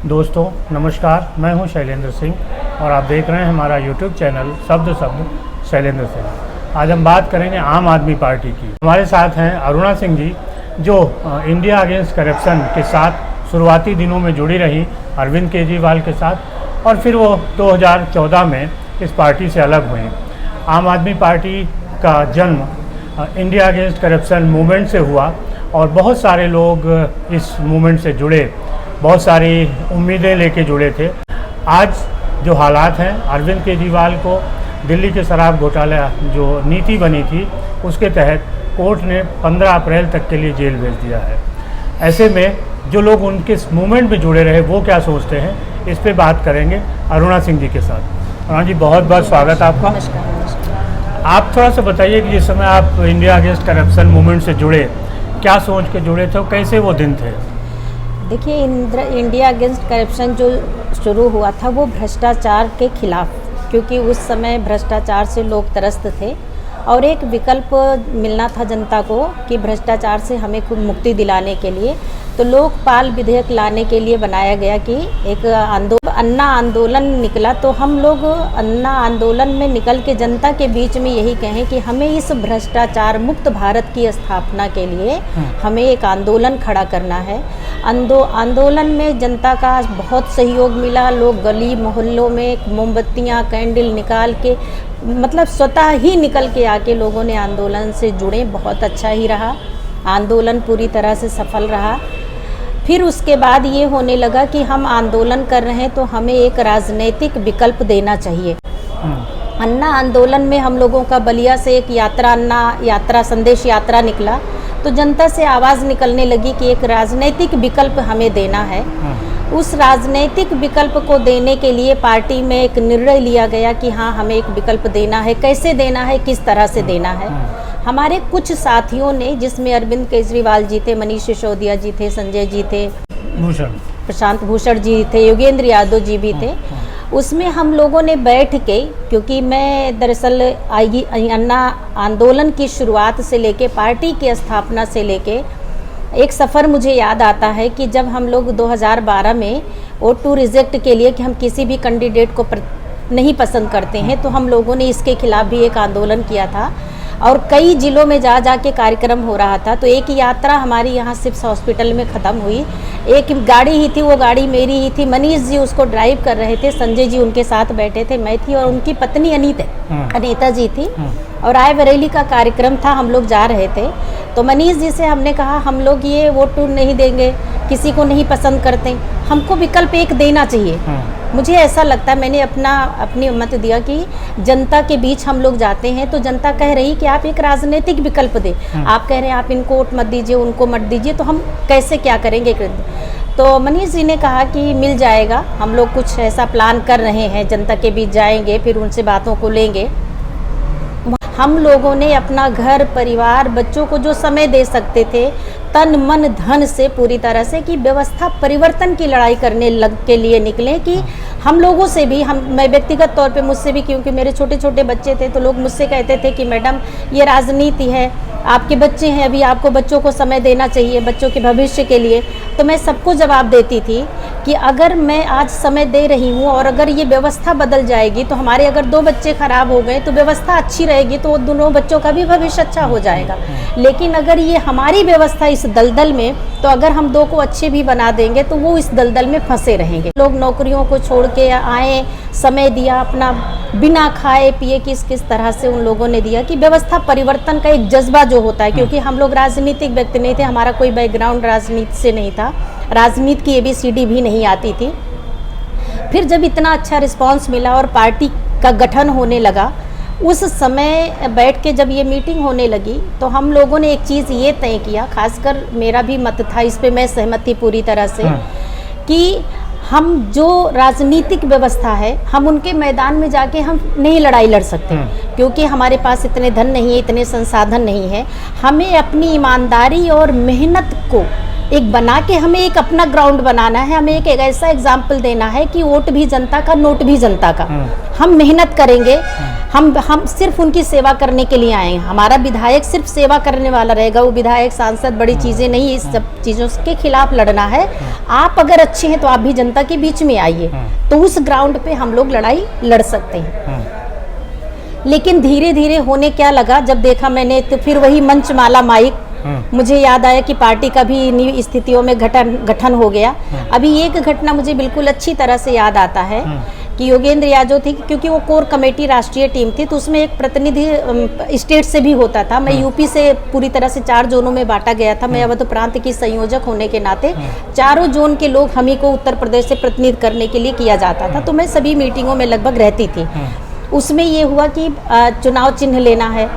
दोस्तों नमस्कार, मैं हूं शैलेंद्र सिंह और आप देख रहे हैं हमारा यूट्यूब चैनल शब्द शैलेंद्र सिंह। आज हम बात करेंगे आम आदमी पार्टी की। हमारे साथ हैं अरुणा सिंह जी, जो इंडिया अगेंस्ट करप्शन के साथ शुरुआती दिनों में जुड़ी रही अरविंद केजरीवाल के साथ, और फिर वो 2014 में इस पार्टी से अलग हुए। आम आदमी पार्टी का जन्म इंडिया अगेंस्ट करप्शन मूवमेंट से हुआ और बहुत सारे लोग इस मूवमेंट से जुड़े, बहुत सारी उम्मीदें लेके जुड़े थे। आज जो हालात हैं, अरविंद केजरीवाल को दिल्ली के शराब घोटाला जो नीति बनी थी उसके तहत कोर्ट ने 15 अप्रैल तक के लिए जेल भेज दिया है। ऐसे में जो लोग उनके मूवमेंट में जुड़े रहे वो क्या सोचते हैं, इस पे बात करेंगे अरुणा सिंह जी के साथ। अरुणा जी, बहुत बहुत स्वागत आपका। आप थोड़ा सा बताइए कि जिस समय आप इंडिया अगेंस्ट करप्शन मूवमेंट से जुड़े, क्या सोच के जुड़े थे और कैसे वो दिन थे? देखिए, इंडिया अगेंस्ट करप्शन जो शुरू हुआ था वो भ्रष्टाचार के खिलाफ, क्योंकि उस समय भ्रष्टाचार से लोग त्रस्त थे और एक विकल्प मिलना था जनता को कि भ्रष्टाचार से हमें मुक्ति दिलाने के लिए तो लोकपाल विधेयक लाने के लिए बनाया गया कि एक अन्ना आंदोलन निकला। तो हम लोग अन्ना आंदोलन में निकल के जनता के बीच में यही कहें कि हमें इस भ्रष्टाचार मुक्त भारत की स्थापना के लिए हमें एक आंदोलन खड़ा करना है। आंदोलन में जनता का बहुत सहयोग मिला। लोग गली मोहल्लों में मोमबत्तियाँ कैंडल निकाल के, मतलब स्वतः ही निकल के आके लोगों ने आंदोलन से जुड़े। बहुत अच्छा ही रहा, आंदोलन पूरी तरह से सफल रहा। फिर उसके बाद ये होने लगा कि हम आंदोलन कर रहे हैं तो हमें एक राजनीतिक विकल्प देना चाहिए। अन्ना आंदोलन में हम लोगों का बलिया से एक यात्रा संदेश यात्रा निकला, तो जनता से आवाज़ निकलने लगी कि एक राजनीतिक विकल्प हमें देना है। उस राजनीतिक विकल्प को देने के लिए पार्टी में एक निर्णय लिया गया कि हाँ, हमें एक विकल्प देना है। कैसे देना है, किस तरह से देना है। हमारे कुछ साथियों ने, जिसमें अरविंद केजरीवाल जी थे, मनीष सिसोदिया जी थे, संजय जी थे, प्रशांत भूषण जी थे, योगेंद्र यादव जी भी थे, उसमें हम लोगों ने बैठ के, क्योंकि मैं दरअसल अन्ना आंदोलन की शुरुआत से लेके पार्टी की स्थापना से लेके एक सफ़र मुझे याद आता है कि जब हम लोग 2012 में वोट टू रिजेक्ट के लिए कि हम किसी भी कैंडिडेट को नहीं पसंद करते हैं, तो हम लोगों ने इसके खिलाफ भी एक आंदोलन किया था और कई ज़िलों में जा के कार्यक्रम हो रहा था। तो एक यात्रा हमारी यहाँ सिप्स हॉस्पिटल में ख़त्म हुई। एक गाड़ी ही थी, वो गाड़ी मेरी ही थी। मनीष जी उसको ड्राइव कर रहे थे, संजय जी उनके साथ बैठे थे, मैं थी और उनकी पत्नी अनीता जी थी। और रायबरेली का कार्यक्रम था, हम लोग जा रहे थे। तो मनीष जी से हमने कहा, हम लोग ये वोट नहीं देंगे, किसी को नहीं पसंद करते, हमको विकल्प एक देना चाहिए। मुझे ऐसा लगता है, मैंने अपनी मत दिया कि जनता के बीच हम लोग जाते हैं तो जनता कह रही कि आप एक राजनीतिक विकल्प दें। आप कह रहे हैं आप इनको वोट मत दीजिए, उनको मत दीजिए, तो हम कैसे क्या करेंगे। तो मनीष जी ने कहा कि मिल जाएगा, हम लोग कुछ ऐसा प्लान कर रहे हैं, जनता के बीच जाएंगे, फिर उनसे बातों को लेंगे। हम लोगों ने अपना घर परिवार बच्चों को जो समय दे सकते थे, तन मन धन से पूरी तरह से, कि व्यवस्था परिवर्तन की लड़ाई करने के लिए निकले। कि हम लोगों से भी, मैं व्यक्तिगत तौर पे, मुझसे भी, क्योंकि मेरे छोटे छोटे बच्चे थे, तो लोग मुझसे कहते थे कि मैडम ये राजनीति है, आपके बच्चे हैं, अभी आपको बच्चों को समय देना चाहिए बच्चों के भविष्य के लिए। तो मैं सबको जवाब देती थी कि अगर मैं आज समय दे रही हूँ और अगर ये व्यवस्था बदल जाएगी तो हमारे अगर 2 बच्चे खराब हो गए तो व्यवस्था अच्छी रहेगी, तो दोनों बच्चों का भी भविष्य अच्छा हो जाएगा। लेकिन अगर ये हमारी व्यवस्था इस दलदल में, तो अगर हम 2 को अच्छे भी बना देंगे तो वो इस दलदल में फंसे रहेंगे। लोग नौकरियों को छोड़ के आए, समय दिया अपना, बिना खाए पिए किस तरह से उन लोगों ने दिया कि व्यवस्था परिवर्तन का एक जज्बा जो होता है, क्योंकि हम लोग राजनीतिक व्यक्ति नहीं थे, हमारा कोई बैकग्राउंड राजनीति से नहीं था, राजनीति की ABCD भी नहीं आती थी। फिर जब इतना अच्छा रिस्पांस मिला और पार्टी का गठन होने लगा, उस समय बैठ के जब ये मीटिंग होने लगी तो हम लोगों ने एक चीज़ ये तय किया, खासकर मेरा भी मत था इस पे, मैं सहमत थी पूरी तरह से, कि हम जो राजनीतिक व्यवस्था है, हम उनके मैदान में जाके हम नहीं लड़ाई लड़ सकते, क्योंकि हमारे पास इतने धन नहीं है, इतने संसाधन नहीं है। हमें अपनी ईमानदारी और मेहनत को एक बना के हमें एक अपना ग्राउंड बनाना है। हमें एक ऐसा एग्जाम्पल देना है कि वोट भी जनता का, नोट भी जनता का। हम मेहनत करेंगे, हम सिर्फ उनकी सेवा करने के लिए आए हैं। हमारा विधायक सिर्फ सेवा करने वाला रहेगा, वो विधायक सांसद बड़ी चीज़ें नहीं, इस सब चीज़ों के खिलाफ लड़ना है। आप अगर अच्छे हैं तो आप भी जनता के बीच में आइए, तो उस ग्राउंड पे हम लोग लड़ाई लड़ सकते हैं। लेकिन धीरे धीरे होने क्या लगा, जब देखा मैंने तो फिर वही मंचमाला माइक, मुझे याद आया कि पार्टी का भी स्थितियों में गठन हो गया। अभी एक घटना मुझे बिल्कुल अच्छी तरह से याद आता है कि योगेंद्र यादव थी, क्योंकि वो कोर कमेटी राष्ट्रीय टीम थी, तो उसमें एक प्रतिनिधि स्टेट से भी होता था। मैं यूपी से पूरी तरह से 4 जोनों में बांटा गया था। मैं अवध प्रांत की संयोजक होने के नाते चारों जोन के लोग हम ही को उत्तर प्रदेश से प्रतिनिधित्व करने के लिए किया जाता था। तो मैं सभी मीटिंगों में लगभग रहती थी। उसमें ये हुआ कि चुनाव चिन्ह लेना है,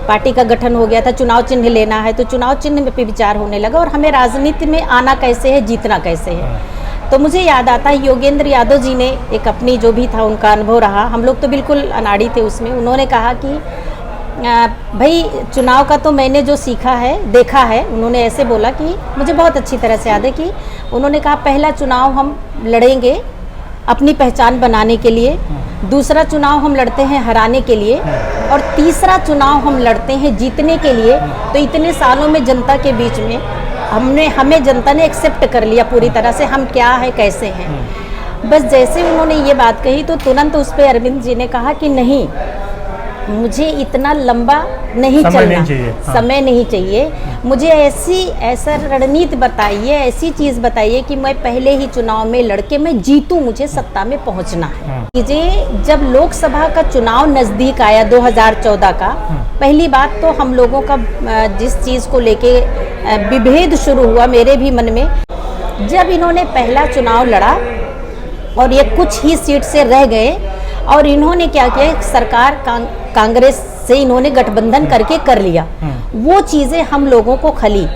पार्टी का गठन हो गया था, चुनाव चिन्ह लेना है, तो चुनाव चिन्ह पे विचार होने लगा और हमें राजनीति में आना कैसे है, जीतना कैसे है। तो मुझे याद आता है योगेंद्र यादव जी ने एक अपनी जो भी था उनका अनुभव रहा, हम लोग तो बिल्कुल अनाड़ी थे उसमें। उन्होंने कहा कि भाई चुनाव का तो मैंने जो सीखा है, देखा है, उन्होंने ऐसे बोला कि मुझे बहुत अच्छी तरह से याद है कि उन्होंने कहा पहला चुनाव हम लड़ेंगे अपनी पहचान बनाने के लिए, दूसरा चुनाव हम लड़ते हैं हराने के लिए, और तीसरा चुनाव हम लड़ते हैं जीतने के लिए। तो इतने सालों में जनता के बीच में हमें जनता ने एक्सेप्ट कर लिया पूरी तरह से, हम क्या है कैसे हैं। बस जैसे उन्होंने ये बात कही तो तुरंत उस पर अरविंद जी ने कहा कि नहीं, मुझे इतना लंबा नहीं चलना, समय नहीं चाहिए, मुझे ऐसा रणनीति बताइए, ऐसी चीज़ बताइए कि मैं पहले ही चुनाव में लड़के मैं जीतूं, मुझे सत्ता में पहुंचना है। जब लोकसभा का चुनाव नज़दीक आया 2014 का, पहली बात तो हम लोगों का जिस चीज़ को लेके विभेद शुरू हुआ मेरे भी मन में, जब इन्होंने पहला चुनाव लड़ा और ये कुछ ही सीट से रह गए और इन्होंने क्या किया, सरकार कांग्रेस से इन्होंने गठबंधन करके कर लिया। वो चीज़ें हम लोगों को खली,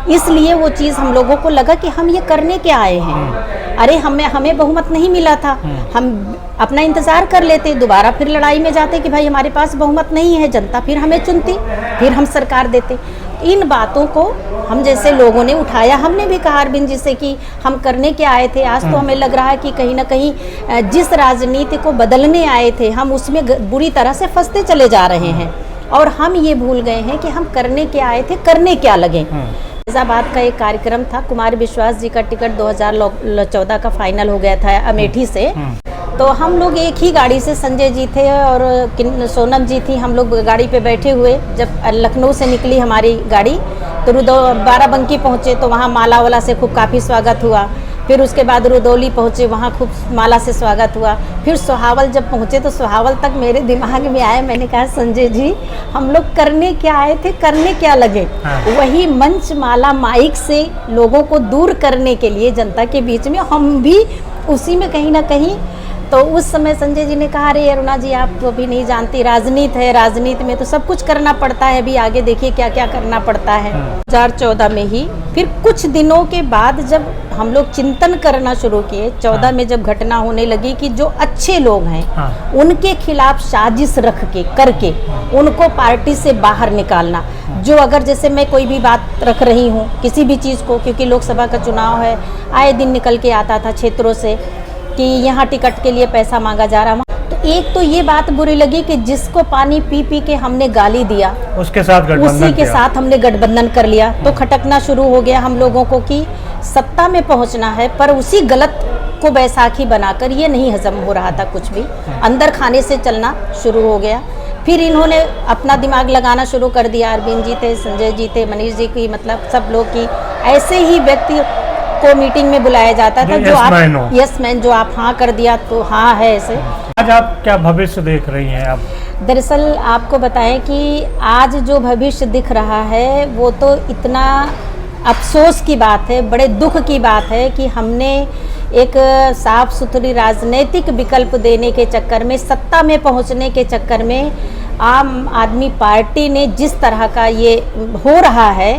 इसलिए वो चीज़ हम लोगों को लगा कि हम ये करने क्या आए हैं। अरे हमें बहुमत नहीं मिला था, हम अपना इंतज़ार कर लेते, दोबारा फिर लड़ाई में जाते कि भाई हमारे पास बहुमत नहीं है, जनता फिर हमें चुनती, फिर हम सरकार देते। इन बातों को हम जैसे लोगों ने उठाया, हमने भी कहा अरविंद जी से कि हम करने के आए थे। आज तो हमें लग रहा है कि कहीं ना कहीं जिस राजनीति को बदलने आए थे हम उसमें बुरी तरह से फंसते चले जा रहे हैं, और हम ये भूल गए हैं कि हम करने के आए थे, करने क्या लगे। फैजाबाद का एक कार्यक्रम था, कुमार विश्वास जी का टिकट 2014 का फाइनल हो गया था अमेठी से, तो हम लोग एक ही गाड़ी से, संजय जी थे और सोनम जी थी, हम लोग गाड़ी पे बैठे हुए, जब लखनऊ से निकली हमारी गाड़ी तो बाराबंकी पहुँचे तो वहाँ माला वाला से खूब काफ़ी स्वागत हुआ। फिर उसके बाद रुदौली पहुँचे, वहाँ खूब माला से स्वागत हुआ। फिर सोहावल जब पहुँचे तो सोहावल तक मेरे दिमाग में आया, मैंने कहा संजय जी हम लोग करने क्या आए थे, करने क्या लगे। वही मंच माला माइक से लोगों को दूर करने के लिए जनता के बीच में हम भी उसी में कहीं ना कहीं। तो उस समय संजय जी ने कहा अरे अरुणा जी आप तो अभी नहीं जानती, राजनीति है, राजनीति में तो सब कुछ करना पड़ता है, अभी आगे देखिए क्या क्या करना पड़ता है। 2014 में ही फिर कुछ दिनों के बाद जब हम लोग चिंतन करना शुरू किए, 14 में जब घटना होने लगी कि जो अच्छे लोग हैं उनके खिलाफ साजिश रख के करके उनको पार्टी से बाहर निकालना। जो अगर जैसे मैं कोई भी बात रख रही हूँ किसी भी चीज़ को, क्योंकि लोकसभा का चुनाव है, आए दिन निकल के आता था क्षेत्रों से कि यहाँ टिकट के लिए पैसा मांगा जा रहा, तो एक तो ये बात बुरी लगी कि जिसको पानी पी पी के हमने गाली दिया उसी के साथ हमने गठबंधन कर लिया। तो खटकना शुरू हो गया हम लोगों को कि सत्ता में पहुंचना है, पर उसी गलत को बैसाखी बनाकर ये नहीं हजम हो रहा था, कुछ भी अंदर खाने से चलना शुरू हो गया। फिर इन्होंने अपना दिमाग लगाना शुरू कर दिया, अरविंद जी थे, संजय जी थे, मनीष जी की, मतलब सब लोग की ऐसे ही व्यक्ति को मीटिंग में बुलाया जाता था जो आप यस मैन, जो आप हाँ कर दिया तो हाँ है ऐसे। आज आप क्या भविष्य देख रही हैं आप? दरअसल आपको बताएं कि आज जो भविष्य दिख रहा है वो तो इतना अफसोस की बात है, बड़े दुख की बात है कि हमने एक साफ सुथरी राजनीतिक विकल्प देने के चक्कर में, सत्ता में पहुंचने के चक्कर में आम आदमी पार्टी ने जिस तरह का ये हो रहा है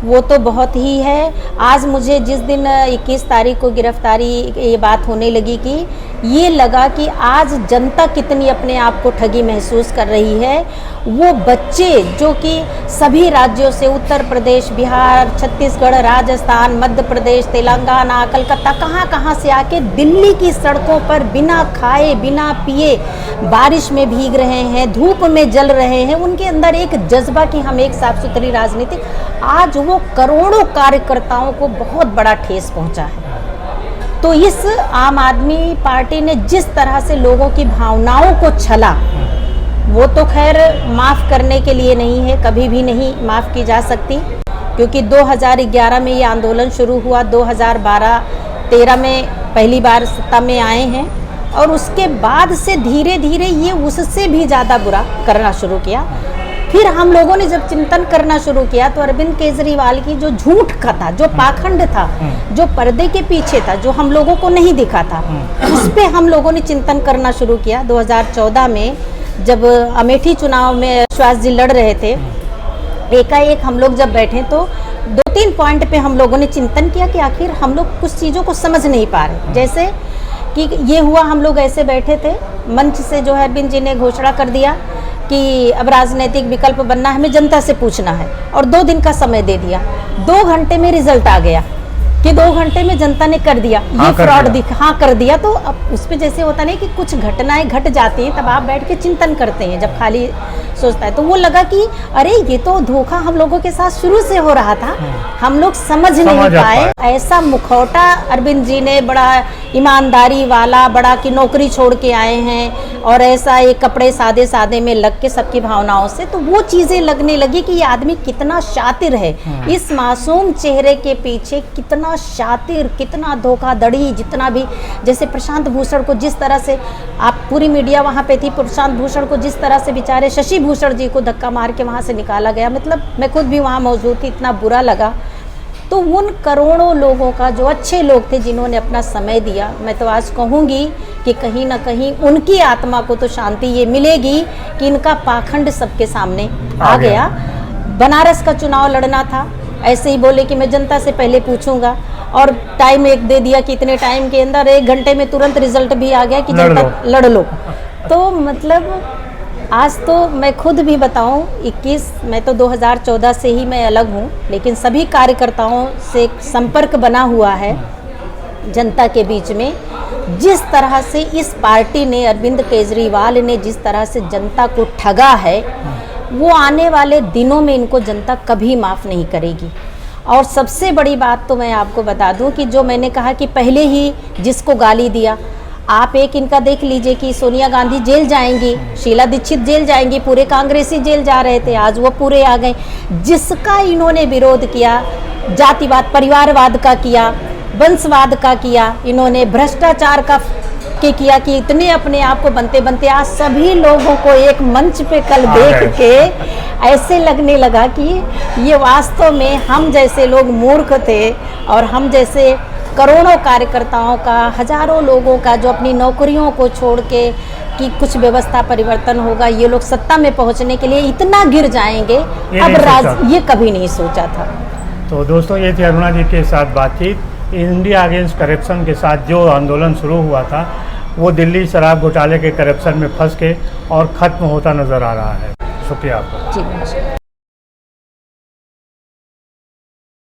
वो तो बहुत ही है। आज मुझे जिस दिन 21 तारीख को गिरफ्तारी ये बात होने लगी कि ये लगा कि आज जनता कितनी अपने आप को ठगी महसूस कर रही है। वो बच्चे जो कि सभी राज्यों से, उत्तर प्रदेश, बिहार, छत्तीसगढ़, राजस्थान, मध्य प्रदेश, तेलंगाना, कलकत्ता, कहाँ से आके दिल्ली की सड़कों पर बिना खाए बिना पिए बारिश में भीग रहे हैं, धूप में जल रहे हैं। उनके अंदर एक जज्बा कि हम एक साफ सुथरी राजनीति, आज वो करोड़ों कार्यकर्ताओं को बहुत बड़ा ठेस पहुंचा है। तो इस आम आदमी पार्टी ने जिस तरह से लोगों की भावनाओं को छला, वो तो खैर माफ़ करने के लिए नहीं है, कभी भी नहीं माफ़ की जा सकती, क्योंकि 2011 में ये आंदोलन शुरू हुआ, 2012-13 में पहली बार सत्ता में आए हैं और उसके बाद से धीरे धीरे ये उससे भी ज़्यादा बुरा करना शुरू किया। फिर हम लोगों ने जब चिंतन करना शुरू किया तो अरविंद केजरीवाल की जो झूठ का था, जो पाखंड था, जो पर्दे के पीछे था, जो हम लोगों को नहीं दिखा था, उस पे हम लोगों ने चिंतन करना शुरू किया। 2014 में जब अमेठी चुनाव में विश्वास जी लड़ रहे थे, एकाएक हम लोग जब बैठे तो 2-3 पॉइंट पे हम लोगों ने चिंतन किया कि आखिर हम लोग कुछ चीज़ों को समझ नहीं पा रहे। जैसे कि ये हुआ, हम लोग ऐसे बैठे थे, मंच से जो है अरविंद जी ने घोषणा कर दिया कि अब राजनीतिक विकल्प बनना हमें जनता से पूछना है, और 2 दिन का समय दे दिया। 2 घंटे में रिजल्ट आ गया कि 2 घंटे में जनता ने कर दिया, ये फ्रॉड कर दिया। तो अब उस पे जैसे होता नहीं कि कुछ घटनाएं घट जाती हैं, तब आप बैठ के चिंतन करते हैं जब खाली सोचता है। तो वो लगा कि अरे ये तो धोखा हम लोगों के साथ शुरू से हो रहा था, हम लोग समझ नहीं पाए। ऐसा मुखौटा अरविंद जी ने, बड़ा ईमानदारी वाला, बड़ा कि नौकरी छोड़ के आए हैं और ऐसा एक कपड़े सादे सादे में लग के सबकी भावनाओं से, तो वो चीज़ें लगने लगी कि ये आदमी कितना शातिर है, इस मासूम चेहरे के पीछे कितना शातिर, कितना धोखाधड़ी, जितना भी, जैसे प्रशांत भूषण को जिस तरह से, आप पूरी मीडिया वहाँ पे थी, प्रशांत भूषण को जिस तरह से बेचारे शशि भूषण जी को धक्का मार के वहाँ से निकाला गया, मतलब मैं खुद भी वहाँ मौजूद थी, इतना बुरा लगा। तो उन करोड़ों लोगों का, जो अच्छे लोग थे जिन्होंने अपना समय दिया, मैं तो आज कहूँगी कि कहीं ना कहीं उनकी आत्मा को तो शांति ये मिलेगी कि इनका पाखंड सबके सामने आ गया। बनारस का चुनाव लड़ना था, ऐसे ही बोले कि मैं जनता से पहले पूछूंगा, और टाइम एक दे दिया कि इतने टाइम के अंदर 1 घंटे में तुरंत रिजल्ट भी आ गया कि जनता लड़ लो। तो मतलब आज तो मैं खुद भी बताऊं, 21 मैं तो 2014 से ही मैं अलग हूं, लेकिन सभी कार्यकर्ताओं से संपर्क बना हुआ है जनता के बीच में। जिस तरह से इस पार्टी ने, अरविंद केजरीवाल ने जिस तरह से जनता को ठगा है, वो आने वाले दिनों में इनको जनता कभी माफ़ नहीं करेगी। और सबसे बड़ी बात तो मैं आपको बता दूं कि जो मैंने कहा कि पहले ही जिसको गाली दिया, आप एक इनका देख लीजिए कि सोनिया गांधी जेल जाएंगी, शीला दीक्षित जेल जाएंगी, पूरे कांग्रेसी जेल जा रहे थे, आज वो पूरे आ गए। जिसका इन्होंने विरोध किया, जातिवाद, परिवारवाद का किया, वंशवाद का किया, इन्होंने भ्रष्टाचार का किया कि इतने अपने आप को बनते बनते आज सभी लोगों को एक मंच पे कल देख के ऐसे लगने लगा कि ये वास्तव में हम जैसे लोग मूर्ख थे, और हम जैसे करोड़ों कार्यकर्ताओं का, हजारों लोगों का जो अपनी नौकरियों को छोड़ के कि कुछ व्यवस्था परिवर्तन होगा, ये लोग सत्ता में पहुंचने के लिए इतना गिर जाएंगे, अब ये कभी नहीं सोचा था। तो दोस्तों, ये थी अरुणा जी के साथ बातचीत। इंडिया अगेंस्ट करप्शन के साथ जो आंदोलन शुरू हुआ था, वो दिल्ली शराब घोटाले के करप्शन में फंस के और ख़त्म होता नज़र आ रहा है। शुक्रिया आपका। जी नमस्कार।